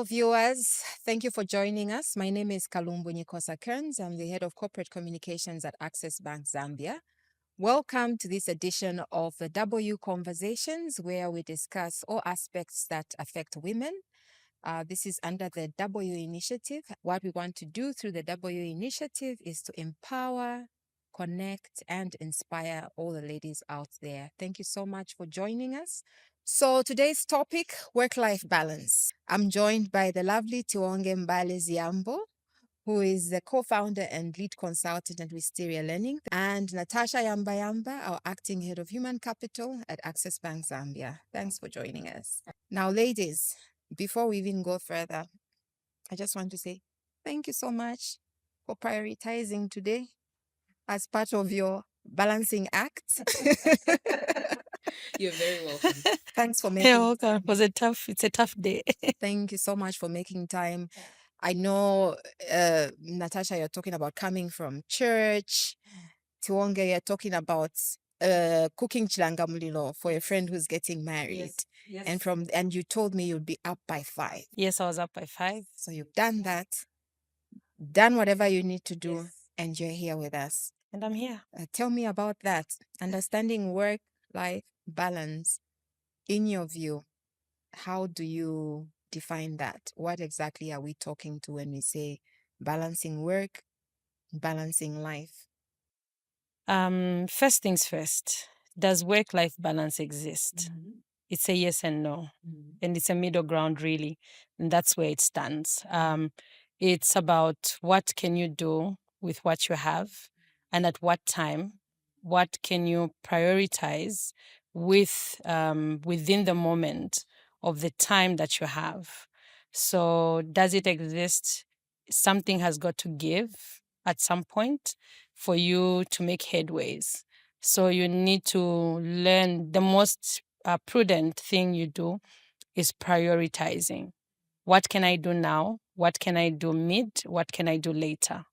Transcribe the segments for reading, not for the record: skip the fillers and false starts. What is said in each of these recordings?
Hello, viewers. Thank you for joining us. My name is Kalumbu Nyikosa-Kearns. I'm the head of corporate communications at Access Bank Zambia. Welcome to this edition of the W Conversations, where we discuss all aspects that affect women. This is under the W initiative. What we want to do through the W initiative is to empower, connect, and inspire all the ladies out there. Thank you so much for joining us. So today's topic, work-life balance. I'm joined by the lovely Tiwonge Mbale-Zyambo, who is the co-founder and lead consultant at Wisteria Learning, and Natasha Yambayamba, our acting head of human capital at Access Bank Zambia. Thanks for joining us. Now, ladies, before we even go further, I just want to say thank you so much for prioritizing today as part of your balancing act. You're very welcome. Thanks for making. You're welcome. It's a tough day. Thank you so much for making time. I know, Natasha, you're talking about coming from church. Tiwonge, you're talking about cooking chilangamulilo for a friend who's getting married. Yes. And you told me you'd be up by 5. Yes, I was up by 5. So you've done that, done whatever you need to do, Yes. and you're here with us. And I'm here. Tell me about that. Understanding work-life balance. In your view, how do you define that? What exactly are we talking to when we say balancing work, balancing life? First things first. Does work-life balance exist? Mm-hmm. It's a yes and no. Mm-hmm. And it's a middle ground, really. And that's where it stands. It's about what can you do with what you have and at what time. What can you prioritize with within the moment of the time that you have? So does it exist? Something has got to give at some point for you to make headways. So you need to learn. The most prudent thing you do is prioritizing. What can I do now? What can I do mid? What can I do later?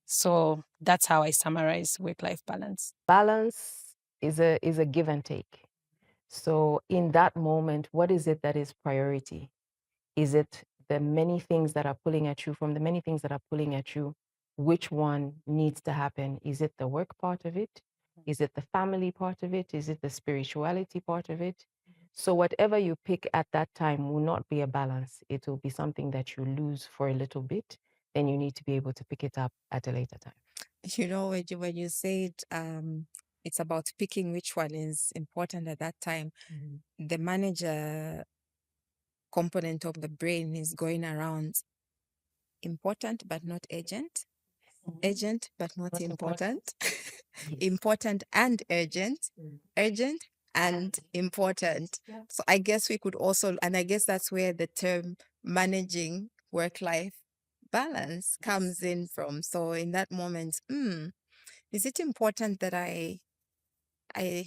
So that's how I summarize work-life balance. Balance is a give and take. So in that moment, what is it that is priority? Is it the many things that are pulling at you? From the many things that are pulling at you, which one needs to happen? Is it the work part of it? Is it the family part of it? Is it the spirituality part of it? So whatever you pick at that time will not be a balance. It will be something that you lose for a little bit. Then you need to be able to pick it up at a later time. You know, when you said it's about picking which one is important at that time, the manager component of the brain is going around important but not urgent, urgent but not important, important and urgent, urgent and important. So I guess we could also, and I guess that's where the term managing work-life balance comes in from. So in that moment, is it important that I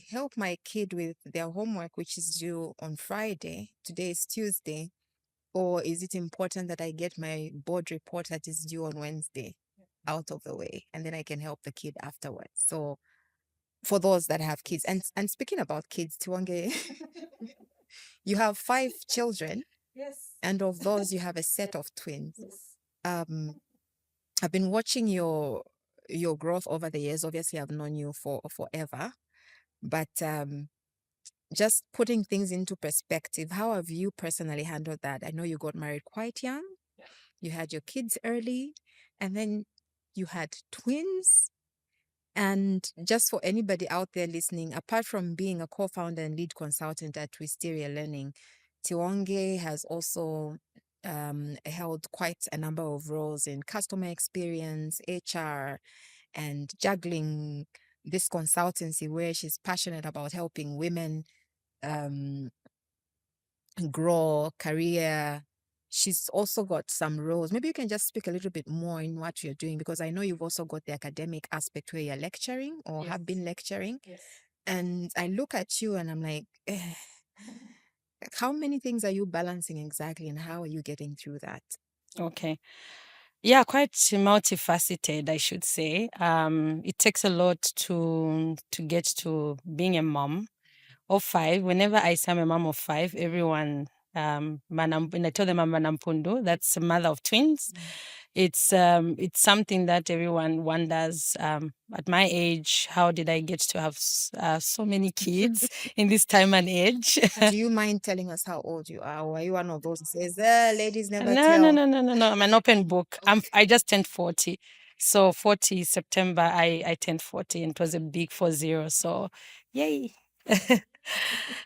help my kid with their homework, which is due on Friday? Today is Tuesday. Or is it important that I get my board report that is due on Wednesday out of the way, and then I can help the kid afterwards? So for those that have kids, and speaking about kids, Tiwonge, you have 5 children. Yes. And of those, you have a set of twins. Yes. I've been watching your growth over the years. Obviously, I've known you for forever, but just putting things into perspective, how have you personally handled that? I know you got married quite young. You had your kids early, and then you had twins. And just for anybody out there listening, apart from being a co-founder and lead consultant at Wisteria Learning, Tiwonge has also held quite a number of roles in customer experience, HR, and juggling this consultancy where she's passionate about helping women grow career. She's also got some roles. Maybe you can just speak a little bit more in what you're doing, because I know you've also got the academic aspect where you're lecturing or have been lecturing. Yes. And I look at you and I'm like, how many things are you balancing exactly, and how are you getting through that? Okay. Yeah, quite multifaceted, I should say. It takes a lot to get to being a mom of 5. Whenever I say I'm a mom of 5, everyone and I told them I'm Manampundu. That's a mother of twins. It's something that everyone wonders. At my age, how did I get to have so many kids in this time and age? Do you mind telling us how old you are? Or are you one of those who says, ladies never No, tell? no. I'm an open book. I just turned 40. So 40 September, I turned 40, and it was a big 40. So yay.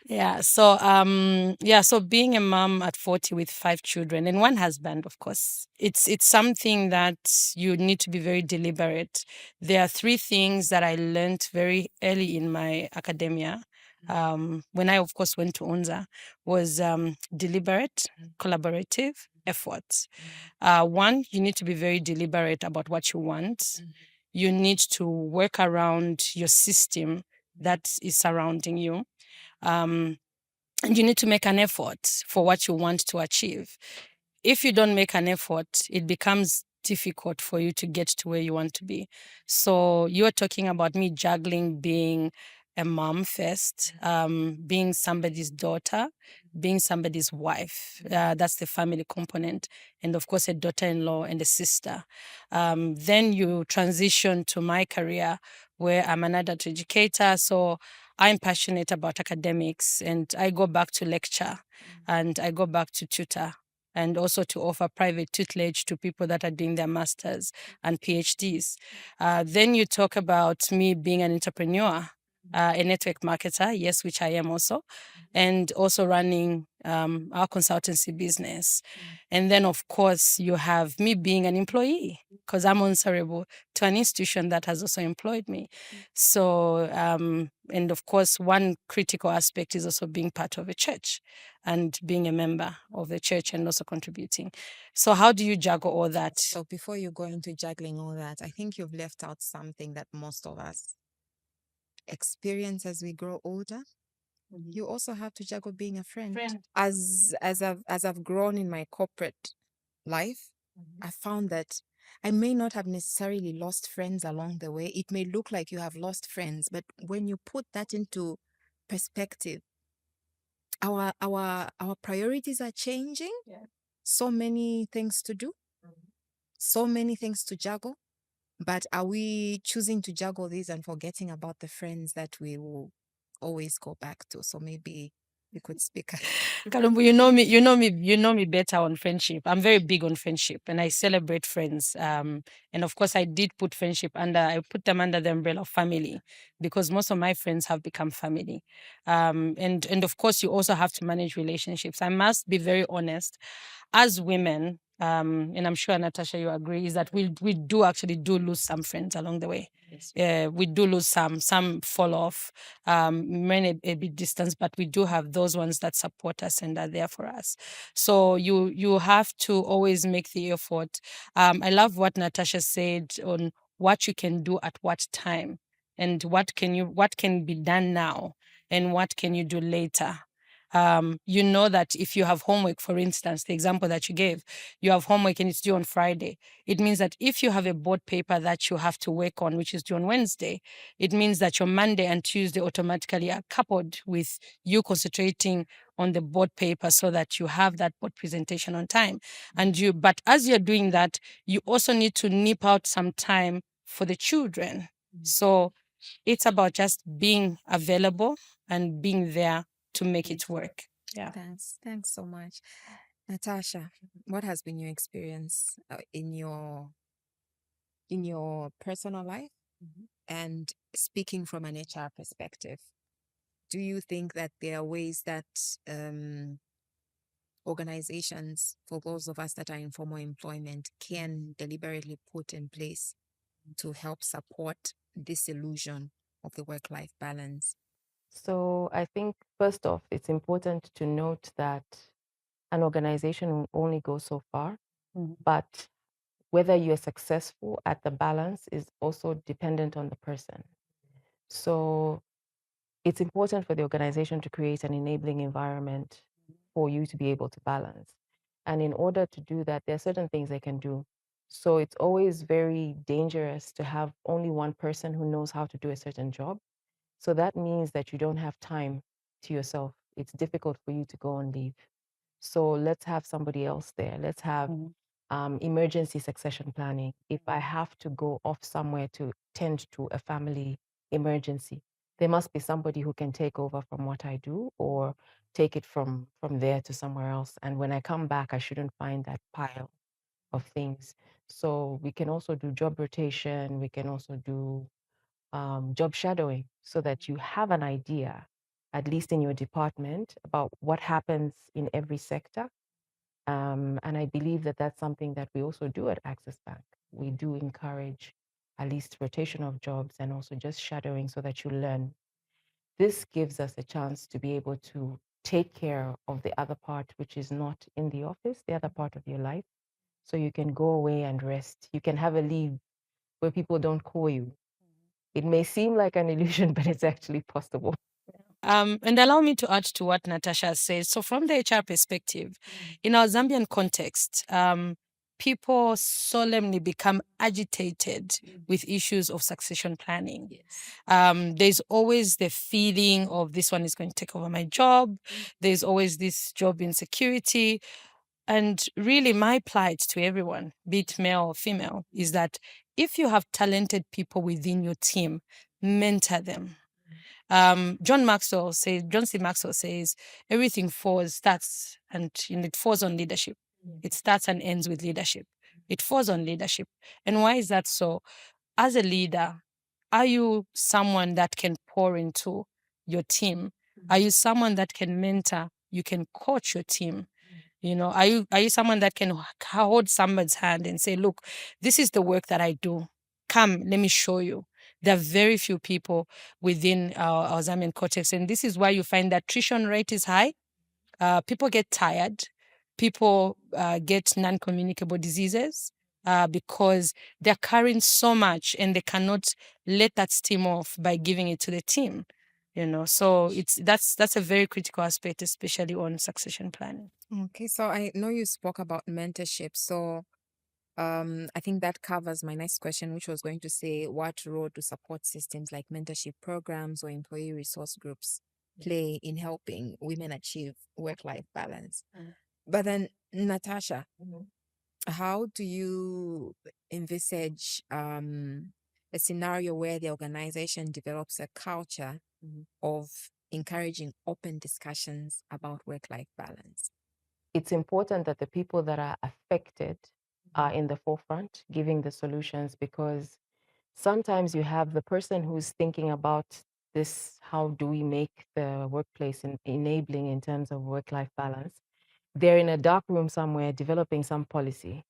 Yeah. So being a mom at 40 with 5 children and 1 husband, of course, it's something that you need to be very deliberate. There are 3 things that I learned very early in my academia. When I, of course, went to UNZA, was deliberate, collaborative, effort. 1, you need to be very deliberate about what you want. You need to work around your system that is surrounding you. And you need to make an effort for what you want to achieve. If you don't make an effort, it becomes difficult for you to get to where you want to be. So you're talking about me juggling being a mom first, being somebody's daughter, being somebody's wife. That's the family component. And of course, a daughter-in-law and a sister. Then you transition to my career where I'm an adult educator. So I'm passionate about academics, and I go back to lecture and I go back to tutor, and also to offer private tutelage to people that are doing their masters and PhDs. Then you talk about me being an entrepreneur, a network marketer, yes, which I am also, and also running our consultancy business. And then, of course, you have me being an employee, because I'm answerable to an institution that has also employed me. So, and of course, one critical aspect is also being part of a church and being a member of the church and also contributing. So how do you juggle all that? So before you go into juggling all that, I think you've left out something that most of us experience as we grow older. You also have to juggle being a friend. As I've grown in my corporate life, I found that I may not have necessarily lost friends along the way. It may look like you have lost friends, but when you put that into perspective, our priorities are changing. So many things to do, so many things to juggle. But are we choosing to juggle these and forgetting about the friends that we will always go back to? So maybe you could speak. Kalumbu, you know me better on friendship. I'm very big on friendship, and I celebrate friends. And of course, I put them under the umbrella of family, because most of my friends have become family. And of course, you also have to manage relationships. I must be very honest. As women, and I'm sure Natasha, you agree, is that we do actually lose some friends along the way. We do lose some fall off, remain a bit distance, but we do have those ones that support us and are there for us. So you have to always make the effort. I love what Natasha said on what you can do at what time, and what can be done now, and what can you do later. You know that if you have homework, for instance, the example that you gave, you have homework and it's due on Friday. It means that if you have a board paper that you have to work on, which is due on Wednesday, it means that your Monday and Tuesday automatically are coupled with you concentrating on the board paper so that you have that board presentation on time. But as you're doing that, you also need to nip out some time for the children. So it's about just being available and being there to make it work. Yeah. Thanks so much. Natasha, what has been your experience in your personal life and speaking from an HR perspective? Do you think that there are ways that organizations, for those of us that are in formal employment, can deliberately put in place to help support this illusion of the work-life balance? So I think, first off, it's important to note that an organization will only go so far, but whether you're successful at the balance is also dependent on the person. So it's important for the organization to create an enabling environment for you to be able to balance. And in order to do that, there are certain things they can do. So it's always very dangerous to have only one person who knows how to do a certain job. So that means that you don't have time to yourself. It's difficult for you to go on leave. So let's have somebody else there. Let's have emergency succession planning. If I have to go off somewhere to tend to a family emergency, there must be somebody who can take over from what I do or take it from there to somewhere else. And when I come back, I shouldn't find that pile of things. So we can also do job rotation. We can also do job shadowing so that you have an idea, at least in your department, about what happens in every sector. And I believe that that's something that we also do at Access Bank. We do encourage at least rotation of jobs and also just shadowing so that you learn. This gives us a chance to be able to take care of the other part, which is not in the office, the other part of your life. So you can go away and rest. You can have a leave where people don't call you. It may seem like an illusion, but it's actually possible. And allow me to add to what Natasha says. So from the HR perspective, in our Zambian context, people solemnly become agitated with issues of succession planning. There's always the feeling of this one is going to take over my job. There's always this job insecurity. And really, my plight to everyone, be it male or female, is that if you have talented people within your team, mentor them. John C. Maxwell says, everything starts and it falls on leadership. It starts and ends with leadership. It falls on leadership. And why is that so? As a leader, are you someone that can pour into your team? Are you someone that can mentor? You can coach your team? You know, are you someone that can hold someone's hand and say, look, this is the work that I do. Come, let me show you. There are very few people within our Zambian context, and this is why you find that attrition rate is high. People get tired. People get non-communicable diseases because they're carrying so much and they cannot let that steam off by giving it to the team. You know, so that's a very critical aspect, especially on succession planning. Okay, so I know you spoke about mentorship. So I think that covers my next question, which was going to say, what role do support systems like mentorship programs or employee resource groups play in helping women achieve work-life balance? But then, Natasha, how do you envisage a scenario where the organization develops a culture of encouraging open discussions about work-life balance? It's important that the people that are affected are in the forefront giving the solutions, because sometimes you have the person who's thinking about this, how do we make the workplace enabling in terms of work-life balance? They're in a dark room somewhere developing some policy,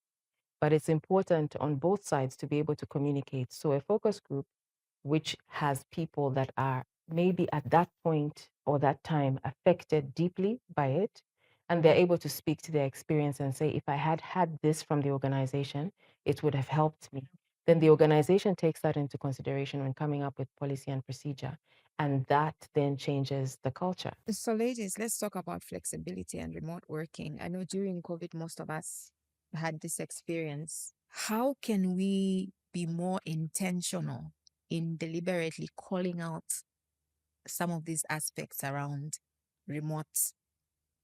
but it's important on both sides to be able to communicate. So a focus group which has people that are maybe at that point or that time affected deeply by it, and they're able to speak to their experience and say, if I had had this from the organization, it would have helped me. Then the organization takes that into consideration when coming up with policy and procedure, and that then changes the culture. So, ladies, let's talk about flexibility and remote working. I know during COVID, most of us had this experience. How can we be more intentional in deliberately calling out some of these aspects around remote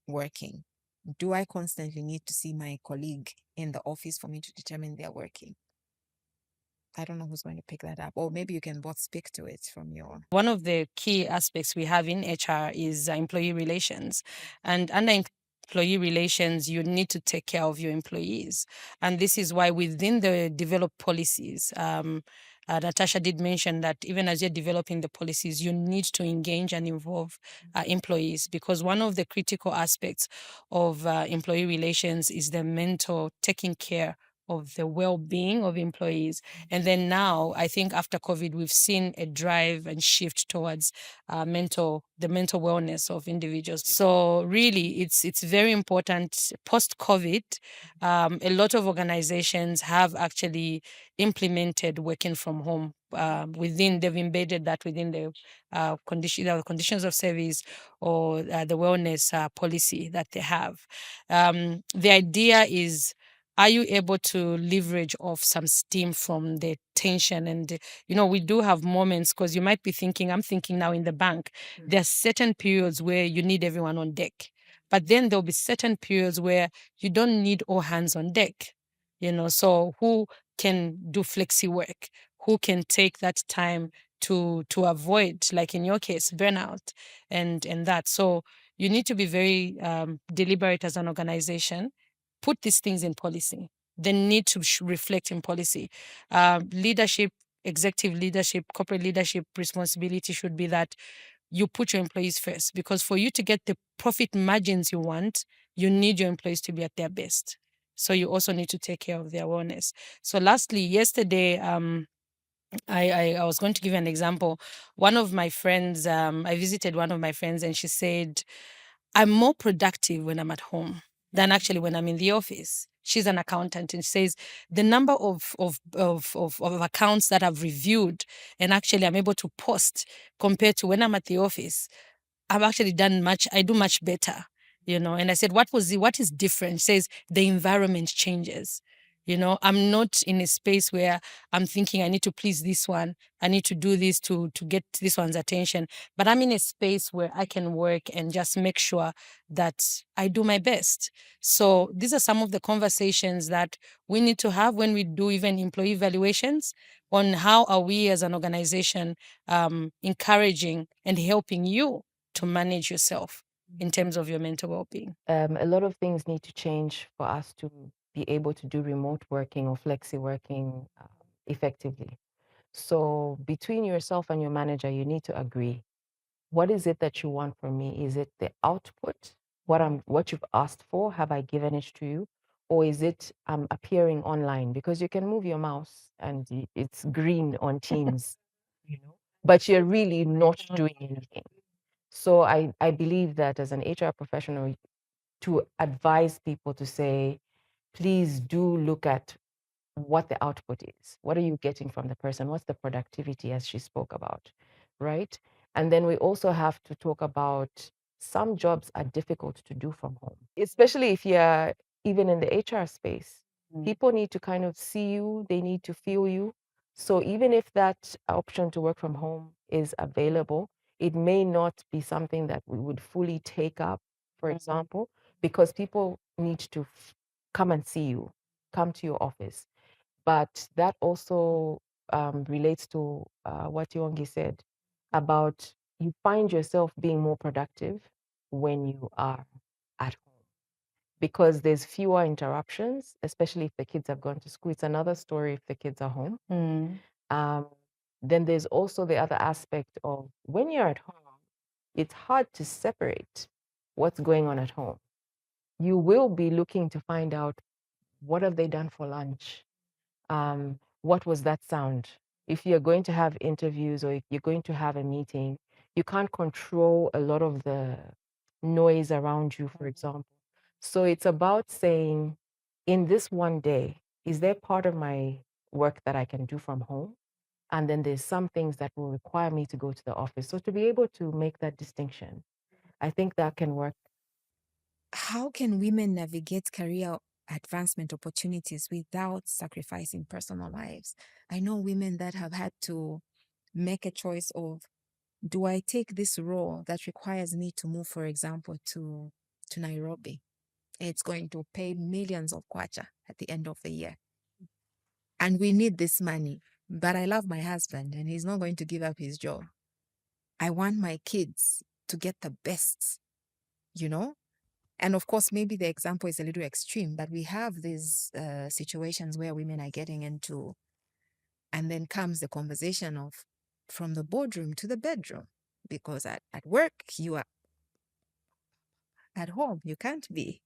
working? Do I constantly need to see my colleague in the office for me to determine they're working? I don't know who's going to pick that up, or maybe you can both speak to it from your. One of the key aspects we have in HR is employee relations. And under employee relations, you need to take care of your employees. And this is why within the developed policies, Natasha did mention that even as you're developing the policies, you need to engage and involve employees, because one of the critical aspects of employee relations is the mentor taking care of the well-being of employees. And then now, I think after COVID, we've seen a drive and shift towards the mental wellness of individuals. So really, it's very important. Post-COVID, a lot of organizations have actually implemented working from home. They've embedded that within the conditions of service or the wellness policy that they have. The idea is, are you able to leverage off some steam from the tension? And, we do have moments, because you might be thinking, I'm thinking now in the bank, there are certain periods where you need everyone on deck. But then there'll be certain periods where you don't need all hands on deck, so who can do flexi work? Who can take that time to avoid, like in your case, burnout and that. So you need to be very deliberate as an organization. Put these things in policy. They need to reflect in policy. Leadership, executive leadership, corporate leadership responsibility should be that you put your employees first, because for you to get the profit margins you want, you need your employees to be at their best. So you also need to take care of their wellness. So lastly, yesterday, I was going to give you an example. One of my friends, I visited one of my friends, and she said, I'm more productive when I'm at home than actually when I'm in the office. She's an accountant, and she says the number of accounts that I've reviewed and actually I'm able to post compared to when I'm at the office, I've actually I do much better, And I said, what is different? She says the environment changes. I'm not in a space where I'm thinking I need to please this one. I need to do this to get this one's attention. But I'm in a space where I can work and just make sure that I do my best. So these are some of the conversations that we need to have when we do even employee evaluations on how are we as an organization encouraging and helping you to manage yourself in terms of your mental well-being. A lot of things need to change for us to be able to do remote working or flexi working effectively. So between yourself and your manager, you need to agree. What is it that you want from me? Is it the output? What you've asked for? Have I given it to you? Or is it appearing online? Because you can move your mouse and it's green on Teams, but you're really not doing anything. So I believe that as an HR professional, to advise people to say, please do look at what the output is. What are you getting from the person? What's the productivity, as she spoke about, right? And then we also have to talk about some jobs are difficult to do from home, especially if you're even in the HR space. People need to kind of see you, they need to feel you. So even if that option to work from home is available, it may not be something that we would fully take up, for example, because people need to come and see you, come to your office. But that also relates to what Tiwonge said about you find yourself being more productive when you are at home because there's fewer interruptions, especially if the kids have gone to school. It's another story if the kids are home. Then there's also the other aspect of when you're at home, it's hard to separate what's going on at home. You will be looking to find out what have they done for lunch? What was that sound? If you're going to have interviews or if you're going to have a meeting, you can't control a lot of the noise around you, for example. So it's about saying, in this one day, is there part of my work that I can do from home? And then there's some things that will require me to go to the office. So to be able to make that distinction, I think that can work. How can women navigate career advancement opportunities without sacrificing personal lives? I know women that have had to make a choice of, do I take this role that requires me to move, for example, to Nairobi? It's going to pay millions of kwacha at the end of the year. And we need this money. But I love my husband and he's not going to give up his job. I want my kids to get the best, And of course, maybe the example is a little extreme, but we have these situations where women are getting into, and then comes the conversation of from the boardroom to the bedroom, because at work, you are at home, you can't be.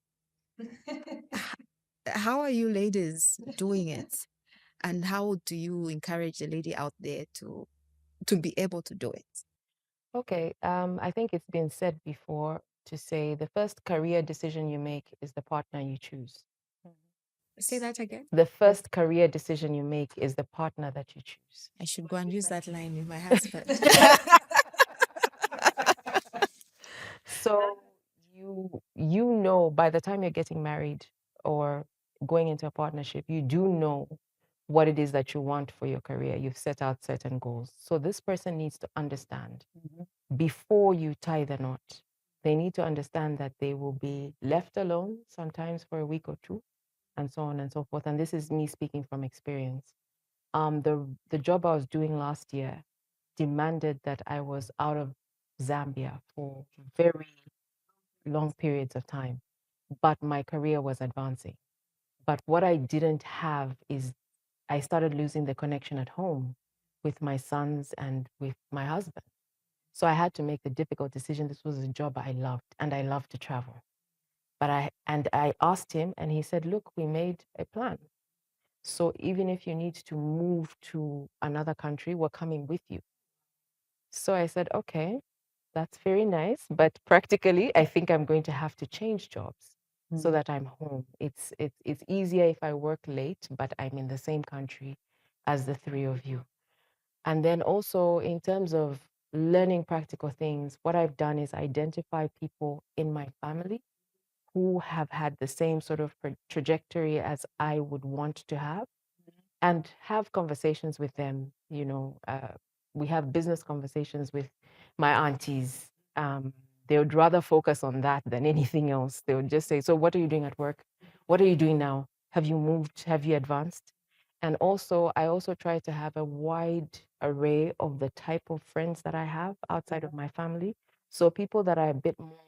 How are you ladies doing it? And how do you encourage the lady out there to be able to do it? Okay, I think it's been said before to say the first career decision you make is the partner you choose. Say that again. The first career decision you make is the partner that you choose. I should go and use that line with my husband. So you know by the time you're getting married or going into a partnership, you do know what it is that you want for your career. You've set out certain goals. So this person needs to understand before you tie the knot. They need to understand that they will be left alone sometimes for a week or two, and so on and so forth. And this is me speaking from experience. The job I was doing last year demanded that I was out of Zambia for very long periods of time, but my career was advancing. But what I didn't have is I started losing the connection at home with my sons and with my husband. So I had to make the difficult decision. This was a job I loved, and I loved to travel. But I asked him, and he said, "Look, we made a plan. So even if you need to move to another country, we're coming with you." So I said, "Okay, that's very nice, but practically, I think I'm going to have to change jobs so that I'm home. It's easier if I work late, but I'm in the same country as the three of you." And then also in terms of learning practical things, what I've done is identify people in my family who have had the same sort of trajectory as I would want to have, and have conversations with them. We have business conversations with my aunties. They would rather focus on that than anything else. They would just say, "So what are you doing at work? What are you doing now? Have you moved? Have you advanced?" And also, I also try to have a wide array of the type of friends that I have outside of my family. So people that are a bit more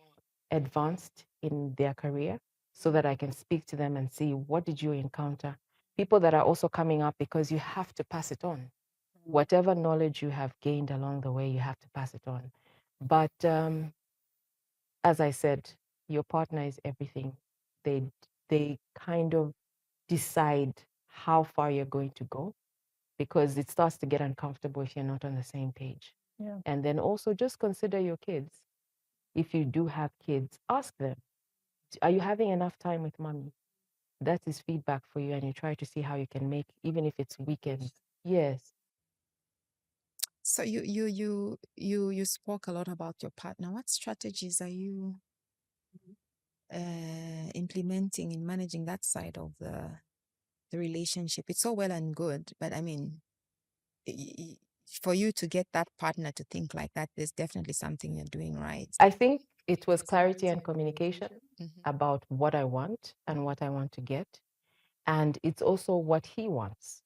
advanced in their career, so that I can speak to them and see, what did you encounter? People that are also coming up, because you have to pass it on. Whatever knowledge you have gained along the way, you have to pass it on. But as I said, your partner is everything. They kind of decide how far you're going to go, because it starts to get uncomfortable if you're not on the same page. Yeah. And then also just consider your kids. If you do have kids, ask them, are you having enough time with mommy? That is feedback for you, and you try to see how you can make, even if it's weekends. Yes. So you spoke a lot about your partner. What strategies are you implementing in managing that side of the relationship? It's so well and good, but I mean, for you to get that partner to think like that, there's definitely something you're doing right. I think it was clarity and communication Mhm. about what I want and what I want to get. And it's also what he wants.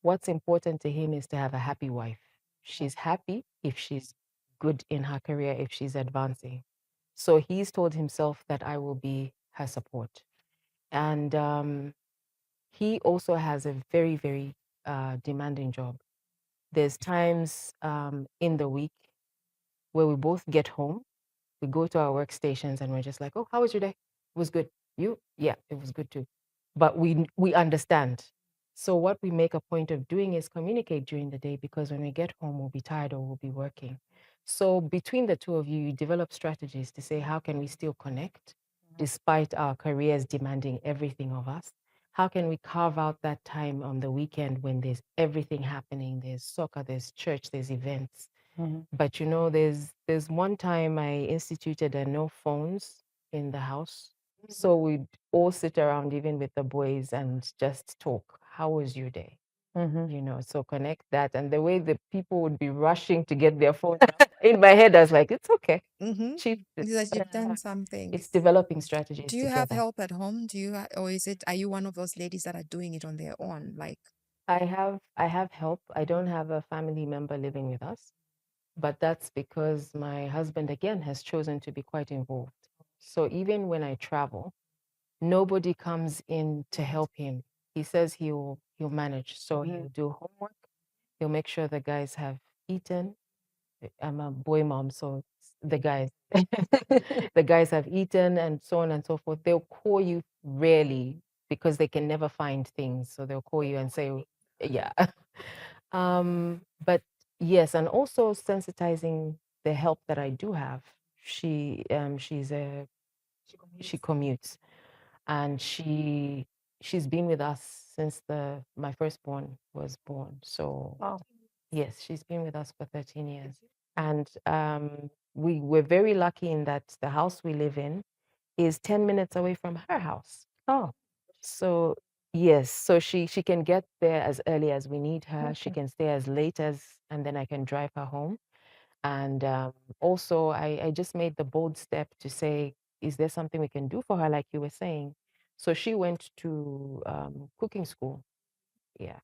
What's important to him is to have a happy wife. She's happy if she's good in her career, if she's advancing. So he's told himself that I will be her support. And he also has a very, very demanding job. There's times in the week where we both get home, we go to our workstations, and we're just like, "Oh, how was your day? It was good. You? Yeah, it was good too." But we understand. So what we make a point of doing is communicate during the day, because when we get home, we'll be tired or we'll be working. So between the two of you, you develop strategies to say, how can we still connect despite our careers demanding everything of us? How can we carve out that time on the weekend when there's everything happening? There's soccer, there's church, there's events. But there's one time I instituted a no phones in the house. So we'd all sit around, even with the boys, and just talk. How was your day? So connect that. And the way the people would be rushing to get their phone out, in my head, I was like, it's okay. Chief, Because you've done something. it's developing strategies Do you have together. help at home? Or are you one of those ladies that are doing it on their own? Like, I have help. I don't have a family member living with us, but that's because my husband, again, has chosen to be quite involved. So even when I travel, nobody comes in to help him. He says he'll manage. So he'll do homework. He'll make sure the guys have eaten. I'm a boy mom, so the guys the guys have eaten, and so on and so forth. They'll call you rarely because they can never find things. So they'll call you and say, yeah. But yes, and also sensitizing the help that I do have. She commutes, and she's been with us since my firstborn was born. So Wow. yes, she's been with us for 13 years. And we were very lucky in that the house we live in is 10 minutes away from her house. Oh, So yes, so she can get there as early as we need her. She okay. can stay as late as, and then I can drive her home. And also, I just made the bold step to say, is there something we can do for her, like you were saying? So she went to cooking school. Yeah.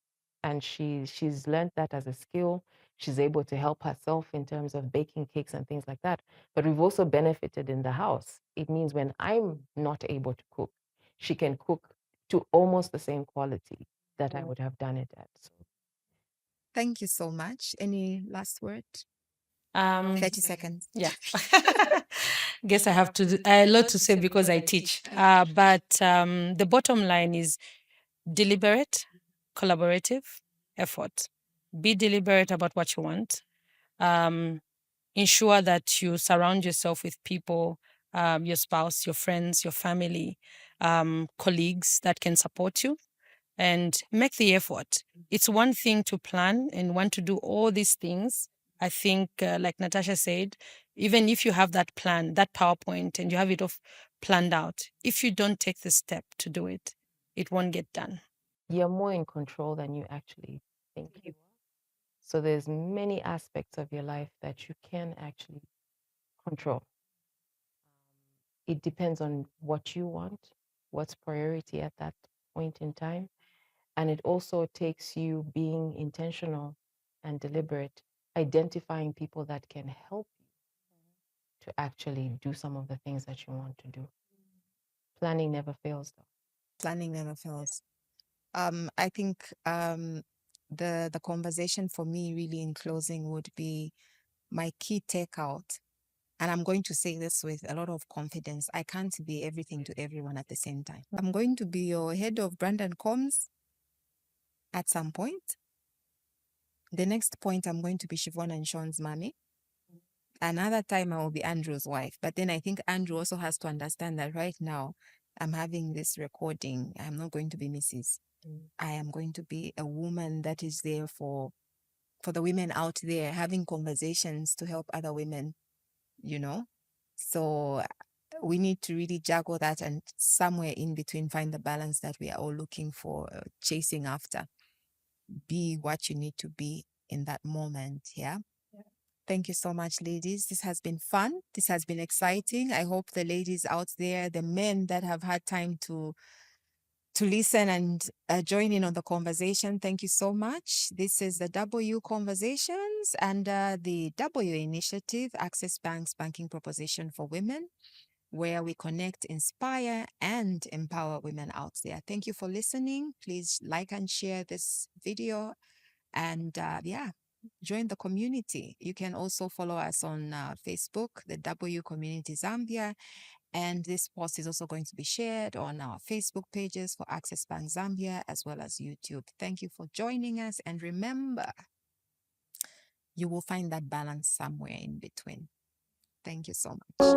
And she's learned that as a skill. She's able to help herself in terms of baking cakes and things like that. But we've also benefited in the house. It means when I'm not able to cook, she can cook to almost the same quality that I would have done it at. So. Thank you so much. Any last word? 30 seconds. Yeah. Guess I have a lot to say because I teach. But the bottom line is deliberate, collaborative effort. Be deliberate about what you want. Ensure that you surround yourself with people, your spouse, your friends, your family, colleagues that can support you, and make the effort. It's one thing to plan and want to do all these things. I think, like Natasha said, even if you have that plan, that PowerPoint, and you have it off planned out, if you don't take the step to do it, it won't get done. You're more in control than you actually think you are. So there's many aspects of your life that you can actually control. It depends on what you want, what's priority at that point in time. And it also takes you being intentional and deliberate, identifying people that can help you to actually do some of the things that you want to do. Planning never fails, though. Planning never fails. I think the conversation for me really in closing would be my key takeout. And I'm going to say this with a lot of confidence. I can't be everything to everyone at the same time. I'm going to be your head of brand and comms at some point. The next point, I'm going to be Siobhan and Sean's mommy. Another time, I will be Andrew's wife. But then I think Andrew also has to understand that right now, I'm having this recording. I'm not going to be Mrs. I am going to be a woman that is there for the women out there, having conversations to help other women, you know? So we need to really juggle that and somewhere in between find the balance that we are all looking for, chasing after. Be what you need to be in that moment. Yeah. Thank you so much, ladies. This has been fun. This has been exciting. I hope the ladies out there, the men that have had time to listen and join in on the conversation, thank you so much. This is the W Conversations under the W Initiative, Access Bank's banking proposition for women, where we connect, inspire, and empower women out there. Thank you for listening. Please like and share this video. And join the community. You can also follow us on Facebook, the W Community Zambia. And this post is also going to be shared on our Facebook pages for Access Bank Zambia as well as YouTube. Thank you for joining us. And remember, you will find that balance somewhere in between. Thank you so much.